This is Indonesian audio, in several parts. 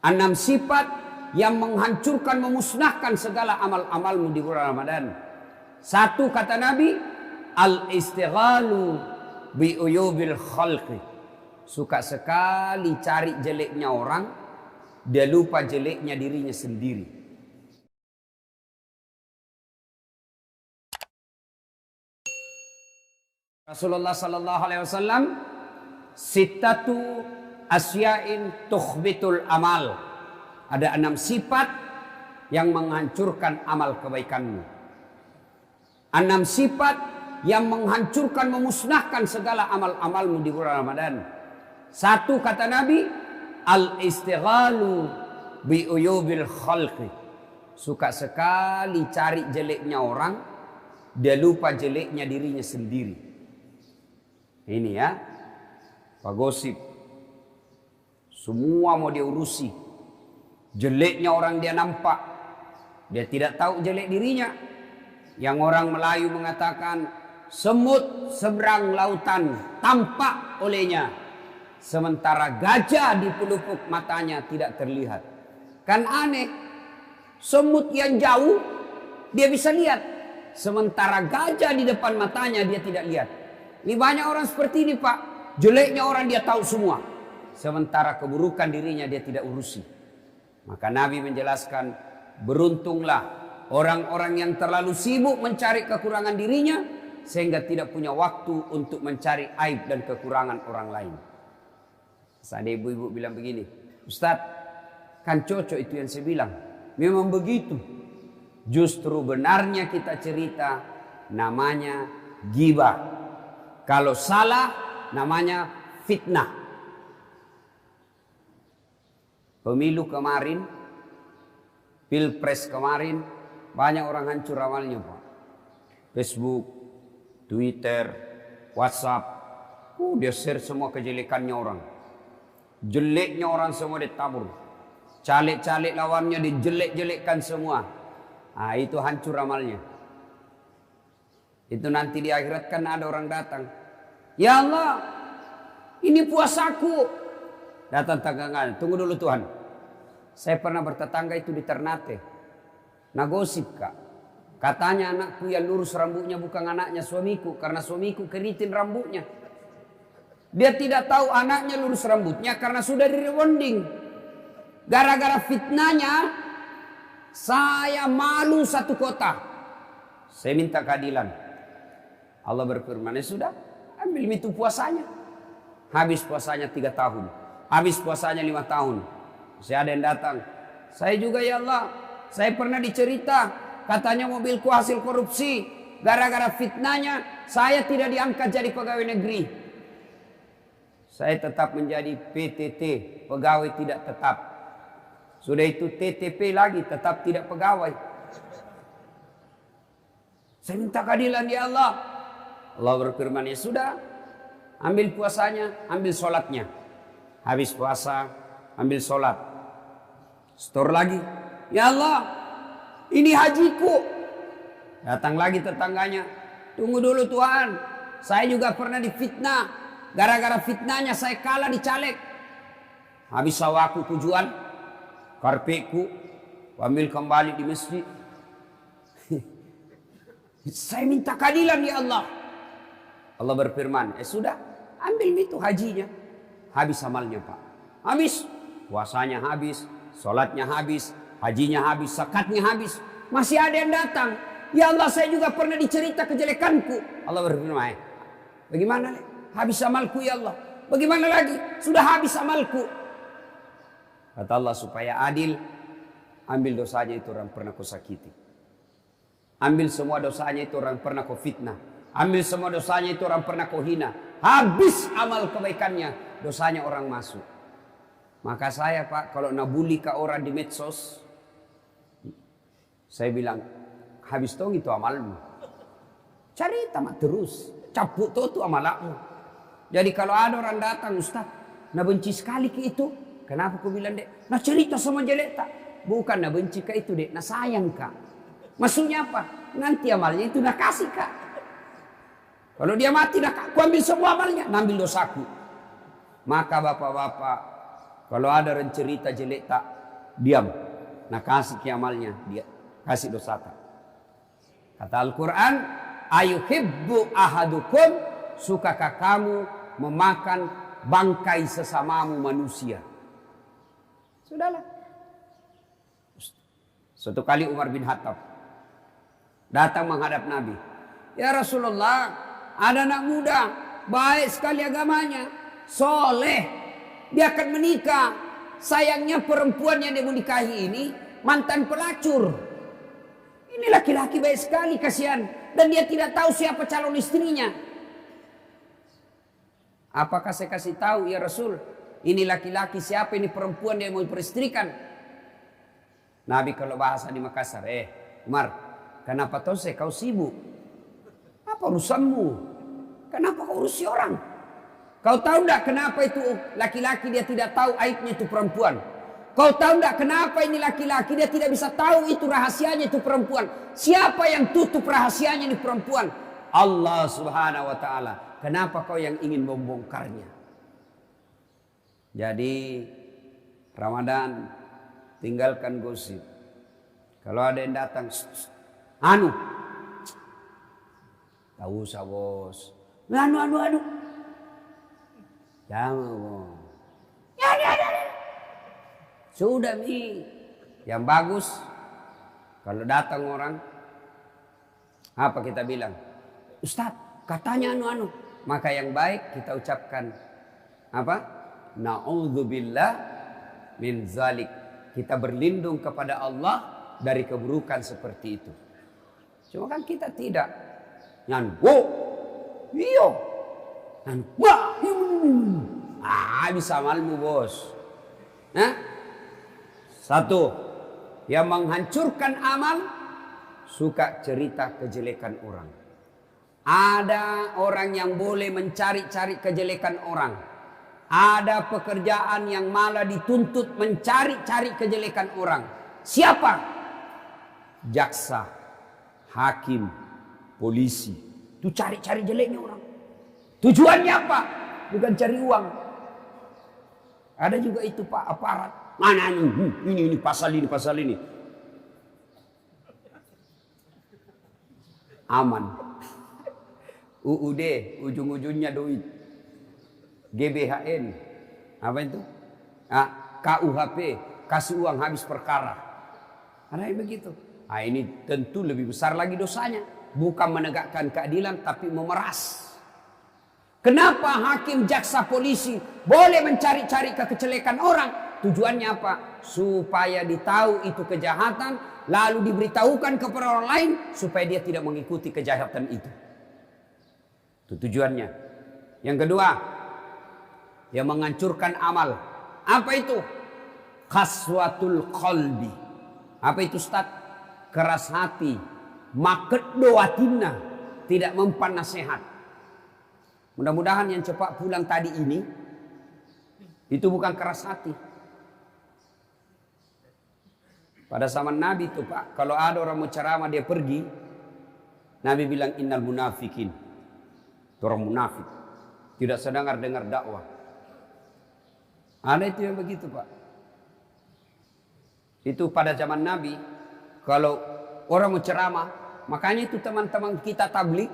6 sifat yang menghancurkan, memusnahkan segala amal-amalmu di bulan Ramadan. 1 kata Nabi, al-istighalu bi uyubil khalqi. Suka sekali cari jeleknya orang, dia lupa jeleknya dirinya sendiri. Rasulullah sallallahu alaihi wasallam, sittatu asya'in tukhbitul amal. Ada 6 sifat yang menghancurkan amal kebaikanmu. 6 sifat yang menghancurkan, memusnahkan segala amal-amalmu di bulan Ramadan. 1 kata Nabi, al-istighalu bi uyubil khalqi. Suka sekali cari jeleknya orang, dia lupa jeleknya dirinya sendiri. Ini ya, Pak Gosip. Semua mau dia urusi. Jeleknya orang dia nampak. Dia tidak tahu jelek dirinya. Yang orang Melayu mengatakan, semut seberang lautan tampak olehnya, sementara gajah di pelupuk matanya tidak terlihat. Kan aneh. Semut yang jauh dia bisa lihat, sementara gajah di depan matanya dia tidak lihat. Ini banyak orang seperti ini, Pak. Jeleknya orang dia tahu semua, sementara keburukan dirinya dia tidak urusi. Maka Nabi menjelaskan, beruntunglah orang-orang yang terlalu sibuk mencari kekurangan dirinya sehingga tidak punya waktu untuk mencari aib dan kekurangan orang lain. Ada ibu-ibu bilang begini, Ustadz, kan cocok itu yang saya bilang. Memang begitu. Justru benarnya kita cerita namanya ghibah. Kalau salah namanya fitnah. Pemilu kemarin, pilpres kemarin, banyak orang hancur amalnya, Pak. Facebook, Twitter, WhatsApp, dia share semua kejelekannya orang. Jeleknya orang semua ditabur. Caleg-caleg lawannya dijelek-jelekkan semua. Itu hancur amalnya. Itu nanti di akhirat kan ada orang datang. Ya Allah, ini puasaku. Datang tetangganya, tunggu dulu Tuhan. Saya pernah bertetangga itu di Ternate. Nah gosip Kak. Katanya anakku yang lurus rambutnya bukan anaknya suamiku. Karena suamiku keriting rambutnya. Dia tidak tahu anaknya lurus rambutnya karena sudah di-rebonding. Gara-gara fitnahnya, saya malu satu kota. Saya minta keadilan. Allah berfirman, ya sudah, ambil itu puasanya. Habis puasanya 3 tahun. Habis puasanya 5 tahun. Masih ada yang datang. Saya juga ya Allah, saya pernah dicerita. Katanya mobilku hasil korupsi. Gara-gara fitnahnya, saya tidak diangkat jadi pegawai negeri. Saya tetap menjadi PTT, pegawai tidak tetap. Sudah itu TTP lagi, tetap tidak pegawai. Saya minta keadilan ya Allah. Allah berfirman, ya sudah, ambil puasanya, ambil sholatnya. Habis puasa, ambil sholat. Store lagi. Ya Allah, ini hajiku. Datang lagi tetangganya. Tunggu dulu Tuhan, saya juga pernah difitnah. Gara-gara fitnahnya saya kalah di caleg. Habis sawaku tujuan, karpetku, ambil kembali di masjid. Saya minta keadilan ya Allah. Allah berfirman, sudah, ambil itu hajinya. Habis amalnya Pak. Habis, puasanya habis, sholatnya habis, hajinya habis, zakatnya habis. Masih ada yang datang. Ya Allah, saya juga pernah dicerita kejelekanku. Allah berfirman, bagaimana? Habis amalku ya Allah. Bagaimana lagi? Sudah habis amalku. Kata Allah, supaya adil, ambil dosanya itu orang pernah kau sakiti. Ambil semua dosanya itu orang pernah kau fitnah. Ambil semua dosanya itu orang pernah kau hina. Habis amal kebaikannya, dosanya orang masuk. Maka saya Pak, kalau nabuli ke orang di medsos, saya bilang, habis tong itu amalmu. Cari tamat terus, cabut itu amalmu. Jadi kalau ada orang datang, Ustaz, nah benci sekali ke itu. Kenapa kau bilang dek? Nah cerita sama jelek tak? Bukan nah benci ke itu dek, nah sayang Kak. Maksudnya apa? Nanti amalnya itu nah kasih Kak. Kalau dia mati, aku ambil semua amalnya, ambil dosaku. Maka bapak-bapak, Kalau ada orang cerita jelek tak diam. Nah kasih kiamalnya dia kasih dosa tak. Kata Al-Quran, ayuhibbu ahadukum, sukakah kamu memakan bangkai sesamamu manusia? Sudahlah. Suatu kali Umar bin Khattab datang menghadap Nabi. Ya Rasulullah, ada anak muda, baik sekali agamanya, soleh, dia akan menikah. Sayangnya perempuan yang dia menikahi ini mantan pelacur. Ini laki-laki baik sekali, kasihan. Dan dia tidak tahu siapa calon istrinya. Apakah saya kasih tahu ya Rasul, ini laki-laki siapa, ini perempuan yang mau peristrikan? Nabi kalau bahasa di Makassar, Umar, kenapa kau sibuk? Apa urusanmu? Kenapa kau urusi orang? Kau tahu enggak kenapa itu laki-laki dia tidak tahu aibnya itu perempuan? Kau tahu enggak kenapa ini laki-laki dia tidak bisa tahu itu rahasianya itu perempuan? Siapa yang tutup rahasianya ini perempuan? Allah Subhanahu wa taala. Kenapa kau yang ingin membongkarnya? Jadi Ramadan tinggalkan gosip. Kalau ada yang datang, anu, tak usah bos. Anu. Jangan bos. Ya. Sudah Mi. Yang bagus, kalau datang orang, apa kita bilang? Ustadz, katanya anu. Maka yang baik kita ucapkan apa? Na'udzubillah min zalik. Kita berlindung kepada Allah dari keburukan seperti itu. Cuma kan kita tidak. Iyo. Bisa malmu bos. Satu, yang menghancurkan amal, suka cerita kejelekan orang. Ada orang yang boleh mencari-cari kejelekan orang. Ada pekerjaan yang malah dituntut mencari-cari kejelekan orang. Siapa? Jaksa, hakim, polisi. Itu cari-cari jeleknya orang. Tujuannya apa? Bukan cari uang. Ada juga itu Pak aparat. Mana ini pasal ini. Aman. UUD ujung-ujungnya duit. GBHN apa itu? KUHP kasih uang habis perkara. Ada yang begitu. Ini tentu lebih besar lagi dosanya. Bukan menegakkan keadilan tapi memeras. Kenapa hakim, jaksa, polisi boleh mencari-cari kejelekan orang? Tujuannya apa? Supaya ditahu itu kejahatan, lalu diberitahukan kepada orang lain supaya dia tidak mengikuti kejahatan itu. Itu tujuannya. Yang kedua, yang menghancurkan amal. Apa itu? Qaswatul qalbi. Apa itu Ustaz? Keras hati, maket doatina, tidak mempan nasihat. Mudah-mudahan yang cepat pulang tadi ini itu bukan keras hati. Pada zaman Nabi itu Pak, kalau ada orang mau ceramah dia pergi, Nabi bilang innal munafikin. Orang munafik tidak dengar dakwah. Ada itu yang begitu Pak. Itu pada zaman Nabi, kalau orang mau ceramah, makanya itu teman-teman kita tabligh,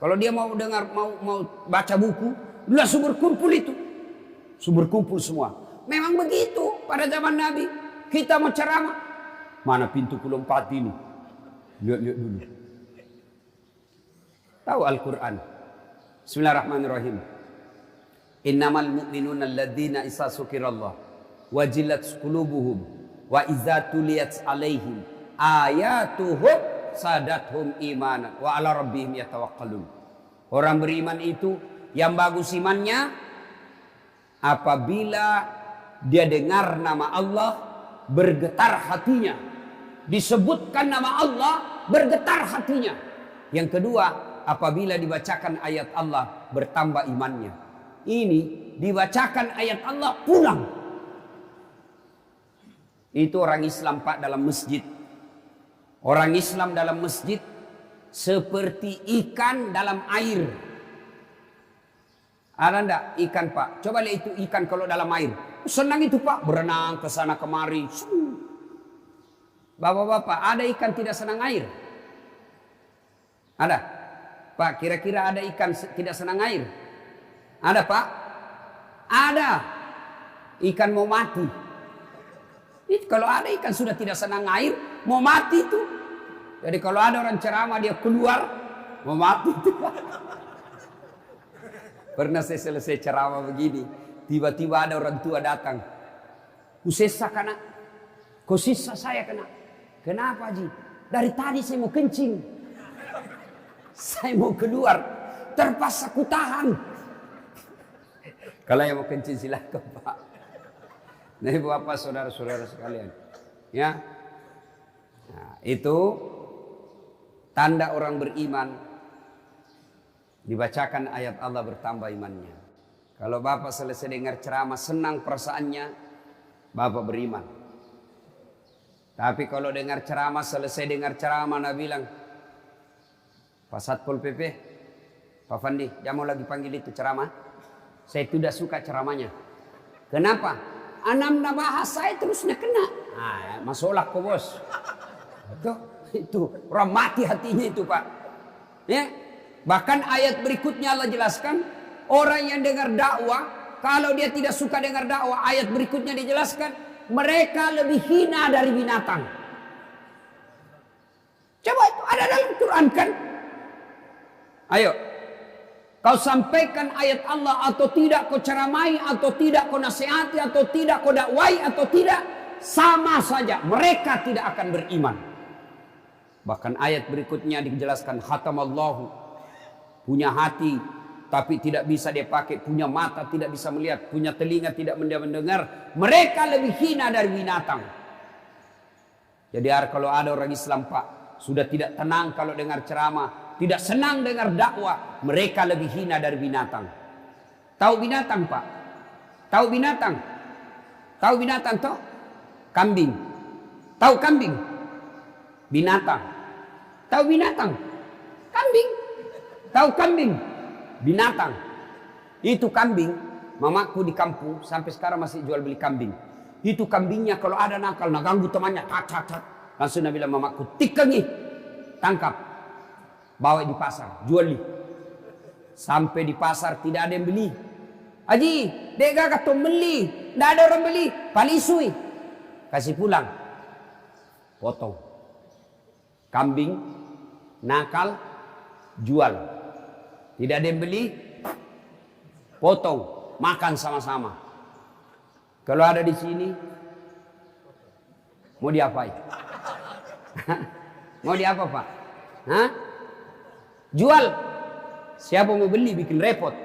kalau dia mau dengar, mau baca buku, langsung berkumpul itu. Berkumpul semua. Memang begitu pada zaman Nabi. Kita mau ceramah, mana pintu kelompat ini? Lihat dulu. Tahu Al-Quran. Bismillahirrahmanirrahim. Innamal mu'minuna alladzina isa sukirallah wajilat qulubuhum wa idza tuliyat alaihim ayatuhum sadathum imanan wa ala rabbihim yatawakkalun. Orang beriman itu yang bagus imannya apabila dia dengar nama Allah bergetar hatinya. Disebutkan nama Allah bergetar hatinya. Yang kedua, apabila dibacakan ayat Allah bertambah imannya. Ini dibacakan ayat Allah pulang. Itu orang Islam Pak dalam masjid. Orang Islam dalam masjid seperti ikan dalam air. Ada enggak ikan Pak? Coba lihat itu ikan kalau dalam air. Senang itu Pak, berenang ke sana kemari. Bapak-bapak, ada ikan tidak senang air? Ada? Pak, kira-kira ada ikan tidak senang air? Ada Pak? Ada. Ikan mau mati. Kalau ada ikan sudah tidak senang air, mau mati itu. Jadi kalau ada orang ceramah dia keluar, mau mati itu. Pernah saya selesai ceramah begini, tiba-tiba ada orang tua datang. Kusesa kena, kau sisa saya kena. Kenapa Ji? Dari tadi saya mau kencing. Saya mau keluar, terpaksa ku tahan. Kalau yang mau kencing silakan Pak. Nah, Bapak saudara-saudara sekalian, ya, nah, itu tanda orang beriman. Dibacakan ayat Allah bertambah imannya. Kalau Bapak selesai dengar ceramah senang perasaannya, Bapak beriman. Tapi kalau dengar ceramah selesai dengar ceramah, Nabi bilang, Pak Satpol PP, Pak Fandi, jangan mau lagi panggil itu ceramah. Saya tidak suka ceramahnya. Kenapa? Anam bahas saya terusnya kena. Nah, masalah kok bos. Itu orang mati hatinya itu Pak. Ya, bahkan ayat berikutnya Allah jelaskan orang yang dengar dakwah, kalau dia tidak suka dengar dakwah, ayat berikutnya dijelaskan mereka lebih hina dari binatang. Coba itu ada dalam Quran kan? Ayo. Kau sampaikan ayat Allah atau tidak, kau ceramai atau tidak, kau nasihati atau tidak, kau dakwai atau tidak, sama saja mereka tidak akan beriman. Bahkan ayat berikutnya dijelaskan khatamallahu, punya hati tapi tidak bisa dia pakai, punya mata tidak bisa melihat, punya telinga tidak mendengar, mereka lebih hina dari binatang. Jadi kalau ada orang Islam Pak sudah tidak tenang kalau dengar ceramah, tidak senang dengar dakwah, mereka lebih hina dari binatang. Tahu binatang Pak? Tahu binatang? Tahu binatang toh? Kambing. Tahu kambing? Binatang. Tahu binatang? Kambing. Tahu kambing? Binatang. Itu kambing, mamaku di kampung sampai sekarang masih jual beli kambing. Itu kambingnya kalau ada nakal, nak ganggu temannya, tat. Langsung Nabi bilang mamaku, tikengi, tangkap, bawa di pasar, juali. Sampai di pasar tidak ada yang beli. Haji, dega kata beli, tidak ada orang beli, palisui, kasih pulang, potong. Kambing, nakal, jual. Tidak ada yang beli, potong, makan sama-sama. Kalau ada di sini, mau diapain? Mau diapa Pak? Hah? Jual. Siapa mau beli bikin repot.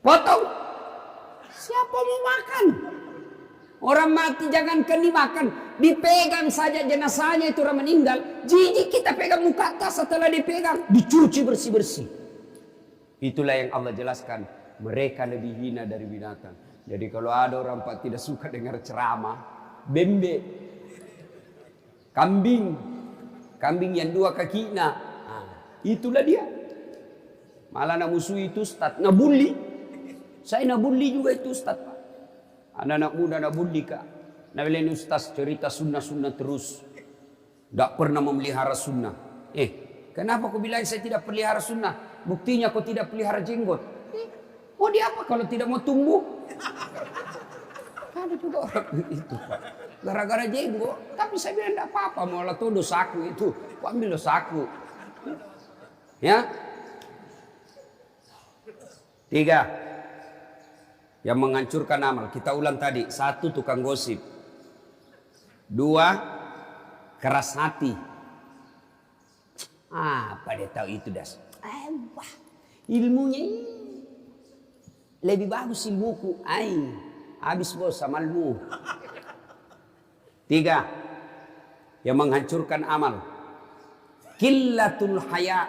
Potong. Siapa mau makan? Orang mati jangankan dimakan, dipegang saja jenazahnya itu orang meninggal. Jijik kita pegang muka atas setelah dipegang, dicuci bersih-bersih. Itulah yang Allah jelaskan, mereka lebih hina dari binatang. Jadi kalau ada orang Pak tidak suka dengar ceramah, bembe, kambing yang dua kaki, nah itulah dia. Malah nak musuh itu Ustaz, nak bully. Saya nak bully juga itu Ustaz Pak. Anak-anak muda nak bully Kak. Nak bilang Ustaz cerita sunnah-sunnah terus, tak pernah memelihara sunnah. Kenapa kau bilang saya tidak pelihara sunnah? Buktinya kau tidak pelihara jenggot. Mau diapa kalau tidak mau tumbuh? Ada juga orang itu Pak. Gara-gara jenggot. Tapi saya bilang tidak apa-apa. Malah tuh dosaku itu. Kau ambil dosaku. Ya. 3. Yang menghancurkan amal. Kita ulang tadi. 1, tukang gosip. 2, keras hati. Apa dia tahu itu das? Wah, ilmunya lebih bagus ilmuku. Habis bos sama ilmu. 3, yang menghancurkan amal. Qillatul haya.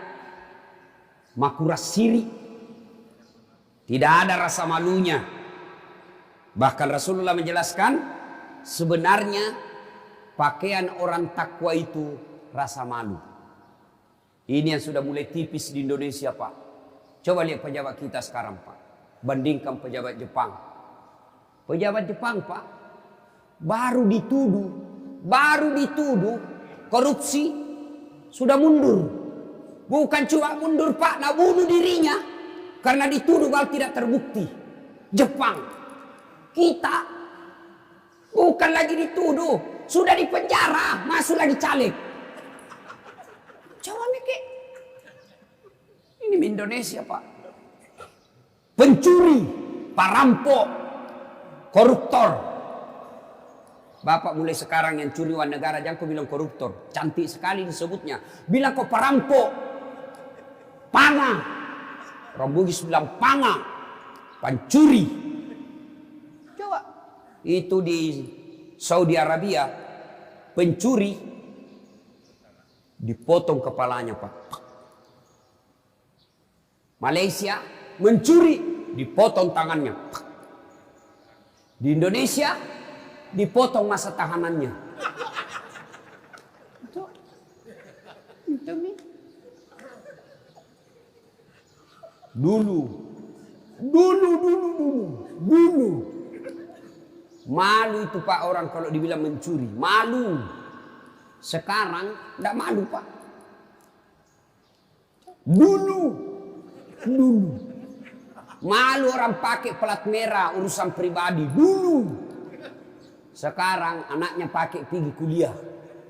Makuras siri. Tidak ada rasa malunya. Bahkan Rasulullah menjelaskan, sebenarnya pakaian orang takwa itu rasa malu. Ini yang sudah mulai tipis di Indonesia Pak. Coba lihat pejabat kita sekarang Pak. Bandingkan pejabat Jepang. Pejabat Jepang Pak, baru dituduh korupsi, sudah mundur. Bukan cuma mundur Pak, nah bunuh dirinya karena dituduh bahwa tidak terbukti. Jepang, kita bukan lagi dituduh, sudah di penjara, masuk lagi caleg. Coba mikir, ini Indonesia Pak. Pencuri, perampok, koruptor. Bapak mulai sekarang yang curi uang negara jangan kau bilang koruptor. Cantik sekali disebutnya. Bilang kau perampok. Panga. Orang Bugis bilang panga. Pencuri. Coba. Itu di Saudi Arabia. Pencuri. Dipotong kepalanya Pak. Malaysia. Mencuri. Dipotong tangannya. Di Indonesia. Dipotong masa tahanannya. Dulu. Malu itu Pak orang kalau dibilang mencuri. Malu. Sekarang tidak malu Pak. Dulu. Malu orang pakai plat merah urusan pribadi. Dulu. Sekarang anaknya pakai pergi kuliah.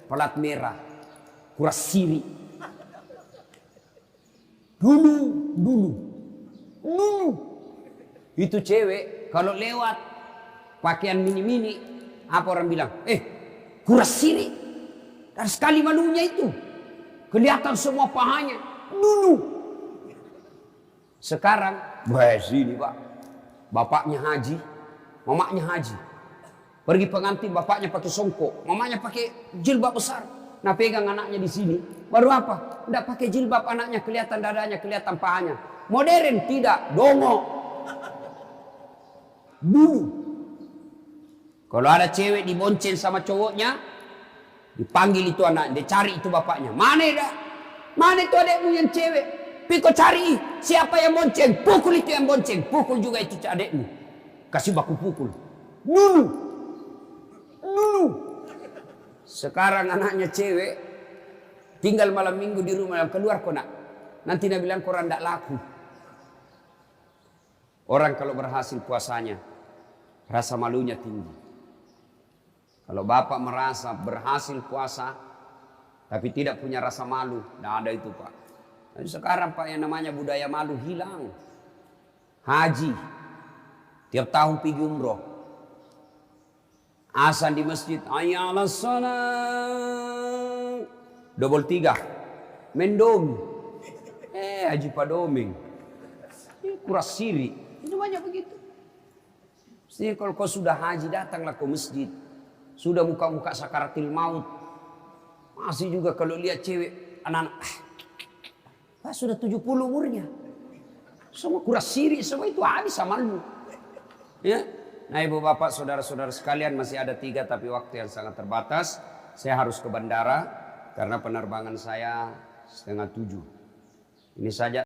Plat merah. Kuras siri. Dulu. Itu cewek kalau lewat pakaian mini-mini. Apa orang bilang? Kuras siri. Dan sekali malunya itu. Kelihatan semua pahanya. Dulu. Sekarang. Sini Pak. Bapaknya haji. Mamanya haji. Pergi pengantin bapaknya pakai songkok, mamanya pakai jilbab besar. Nah pegang anaknya di sini. Baru apa? Tidak pakai jilbab anaknya kelihatan dadanya, kelihatan pahanya. Modern tidak, dongo. Dulu. Kalau ada cewek dibonceng sama cowoknya, dipanggil itu anaknya, dia cari itu bapaknya. Mana itu adekmu yang cewek? Piko cari siapa yang bonceng, pukul itu yang bonceng, pukul juga itu adekmu. Kasih baku pukul. Dulu. Sekarang anaknya cewek tinggal malam minggu di rumah, keluar kau nak. Nanti dia bilang korang tidak laku. Orang kalau berhasil puasanya rasa malunya tinggi. Kalau bapak merasa berhasil puasa tapi tidak punya rasa malu, tidak ada itu Pak. Jadi sekarang Pak yang namanya budaya malu hilang. Haji tiap tahun pergi umroh. Azan di masjid, ayalah salat. Double 3. Mendom. Haji Padoming. Kuras siri. Itu banyak begitu. Mesti kalau kau sudah haji datanglah ke masjid. Sudah muka-muka sakaratil maut. Masih juga kalau lihat cewek anak-anak. Sudah 70 umurnya. Semua kuras siri, semua itu habis amalmu. Ya. Nah ibu bapak saudara-saudara sekalian masih ada 3 tapi waktu yang sangat terbatas. Saya harus ke bandara karena penerbangan saya 6:30. Ini saja.